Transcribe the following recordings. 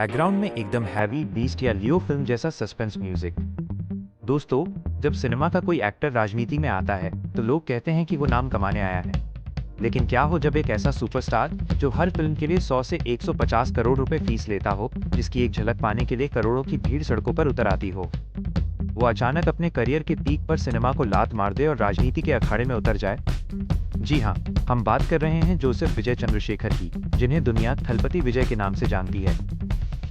Background में एकदम heavy beast या लियो फिल्म जैसा सस्पेंस म्यूजिक। दोस्तों, जब सिनेमा का कोई एक्टर राजनीति में आता है तो लोग कहते हैं कि वो नाम कमाने आया है। लेकिन क्या हो जब एक ऐसा सुपरस्टार जो हर फिल्म के लिए 100 से 150 करोड़ रुपए फीस लेता हो, जिसकी एक झलक पाने के लिए करोड़ों की भीड़ सड़कों पर उतर आती हो, वो अचानक अपने करियर के पीक पर सिनेमा को लात मार दे और राजनीति के अखाड़े में उतर जाए? जी हाँ, हम बात कर रहे हैं जोसेफ विजय चंद्रशेखर की, जिन्हें दुनिया थलपति विजय के नाम से जानती है।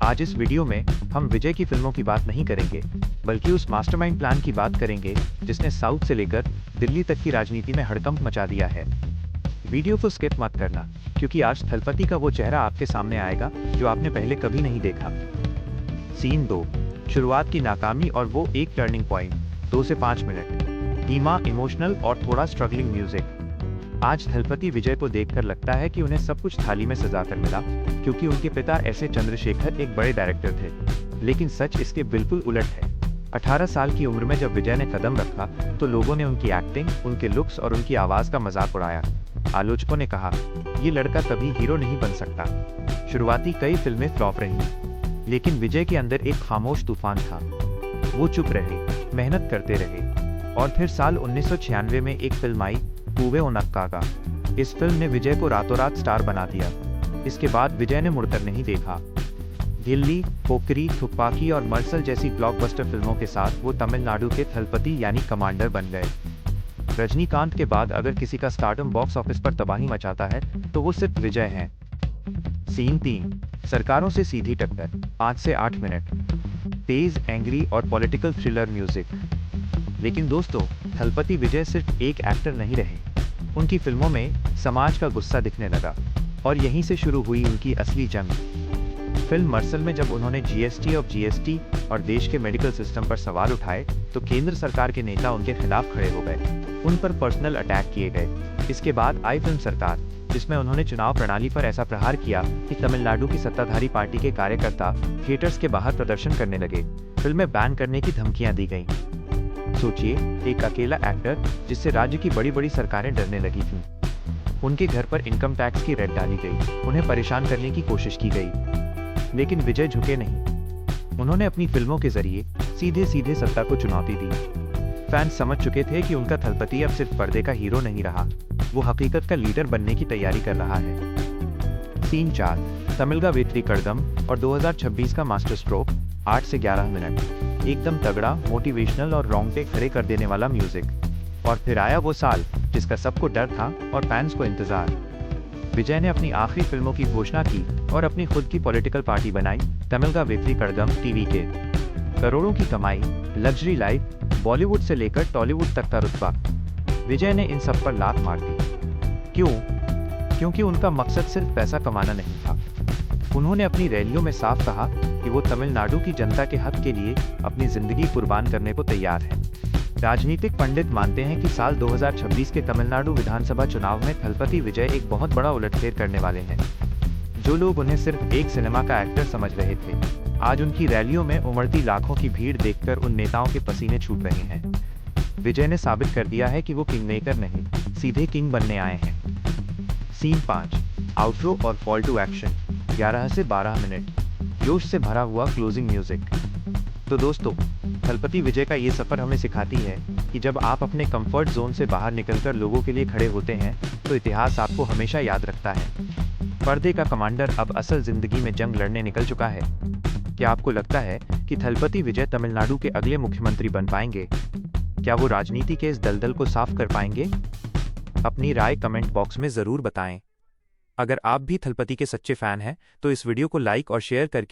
आज इस वीडियो में हम विजय की फिल्मों की बात नहीं करेंगे, बल्कि उस मास्टरमाइंड प्लान की बात करेंगे जिसने साउथ से लेकर दिल्ली तक की राजनीति में हड़कंप मचा दिया है। वीडियो को स्किप मत करना, क्योंकि आज थलपति का वो चेहरा आपके सामने आएगा जो आपने पहले कभी नहीं देखा। सीन 2, शुरुआत की नाकामी और वो एक टर्निंग पॉइंट। 2 से 5 मिनट, धीमा, इमोशनल और थोड़ा स्ट्रगलिंग म्यूजिक। आज थलपति विजय को देखकर लगता है कि उन्हें सब कुछ थाली में सजाकर मिला, क्योंकि उनके पिता ऐसे चंद्रशेखर एक बड़े डायरेक्टर थे। लेकिन सच इसके बिल्कुल उलट है। 18 साल की उम्र में जब विजय ने कदम रखा तो लोगों ने उनकी एक्टिंग, उनके लुक्स और उनकी आवाज का मजाक उड़ाया। आलोचकों ने कहा, ये लड़का कभी हीरो नहीं बन सकता। शुरुआती कई फिल्में फ्लॉप रही, लेकिन विजय के अंदर एक खामोश तूफान था। वो चुप रहे, मेहनत करते रहे, और फिर साल 1996 में एक फिल्म आई, पूवे उनक्कागा। इस फिल्म ने विजय को रातों रात स्टार बना दिया। इसके बाद विजय ने मुड़कर नहीं देखा। गिल्ली, पोकरी, थुप्पाकी और मर्सल जैसी ब्लॉकबस्टर फिल्मों के साथ वो तमिलनाडु के थलपति यानी कमांडर बन गए। रजनीकांत के बाद अगर किसी का स्टारडम बॉक्स ऑफिस पर तबाही मचाता है तो वो सिर्फ विजय हैं। सीन 3, सरकारों से सीधी टक्कर। 5 से 8 मिनट, तेज, एंग्री और पॉलिटिकल थ्रिलर म्यूजिक। लेकिन दोस्तों, थलपति विजय सिर्फ एक एक्टर नहीं रहे। उनकी फिल्मों में समाज का गुस्सा दिखने लगा, और यहीं से शुरू हुई उनकी असली जंग। फिल्म मर्सल में जब उन्होंने जीएसटी और देश के मेडिकल सिस्टम पर सवाल उठाए तो केंद्र सरकार के नेता उनके खिलाफ खड़े हो गए। उन पर पर्सनल अटैक किए गए। इसके बाद आई फिल्म सरकार, जिसमें उन्होंने चुनाव प्रणाली पर ऐसा प्रहार किया कि तमिलनाडु की सत्ताधारी पार्टी के कार्यकर्ता थिएटर्स के बाहर प्रदर्शन करने लगे। फिल्में बैन करने की धमकियां दी गईं। सोचिए, एक अकेला एक्टर जिससे राज्य की बड़ी बड़ी सरकारें डरने लगी थीं। उनके घर पर इनकम टैक्स की रेड डाली गई, उन्हें परेशान करने की कोशिश की गई। लेकिन विजय झुके नहीं। उन्होंने अपनी फिल्मों के जरिए सीधे सीधे सत्ता को चुनौती दी। फैंस समझ चुके थे कि उनका थलपति अब सिर्फ पर्दे का हीरो नहीं रहा, वो हकीकत का लीडर बनने की तैयारी कर रहा है। सीन 4, तमिलगा वेत्री कड़गम और 2026 का मास्टर स्ट्रोक। 8 से 11 मिनट, एकदम तगड़ा, मोटिवेशनल और रोंगटे खड़े कर देने वाला म्यूजिक। और फिर आया वो साल जिसका सबको डर था और फैंस को इंतजार। विजय ने अपनी आखिरी फिल्मों की घोषणा की और अपनी खुद की पॉलिटिकल पार्टी बनाई, तमिलगा वेत्री कड़गम टीवीके। करोड़ों की कमाई, लग्जरी लाइफ, बॉलीवुड से लेकर टॉलीवुड तक का रुतबा। विजय ने इन सब पर लात मार दी। क्यों? क्योंकि उनका मकसद सिर्फ पैसा कमाना नहीं था। उन्होंने अपनी रैलियों में साफ कहा कि वो तमिलनाडु की जनता के हक के लिए अपनी जिंदगी कुर्बान करने को तैयार है। राजनीतिक पंडित मानते हैं कि साल 2026 के तमिलनाडु विधानसभा चुनाव में थलपति विजय एक बहुत बड़ा उलटफेर करने वाले हैं। जो लोग उन्हें सिर्फ एक सिनेमा का एक्टर समझ रहे थे, आज उनकी रैलियों में उमड़ती लाखों की भीड़ देखकर उन नेताओं के पसीने छूट रहे हैं। विजय ने साबित कर दिया है कि वो किंग मेकर नहीं, सीधे किंग बनने आए हैं। सीन 5, आउटरो और कॉल टू एक्शन। 11 से 12 मिनट, जोश से भरा हुआ क्लोजिंग म्यूजिक। तो दोस्तों, थलपति विजय का ये सफर हमें सिखाती है कि जब आप अपने कंफर्ट जोन से बाहर निकलकर लोगों के लिए खड़े होते हैं तो इतिहास आपको हमेशा याद रखता है। पर्दे का कमांडर अब असल जिंदगी में जंग लड़ने निकल चुका है। क्या आपको लगता है कि थलपति विजय तमिलनाडु के अगले मुख्यमंत्री बन पाएंगे? क्या वो राजनीति के इस दलदल को साफ कर पाएंगे? अपनी राय कमेंट बॉक्स में जरूर बताएं। अगर आप भी थलपति के सच्चे फैन हैं तो इस वीडियो को लाइक और शेयर करके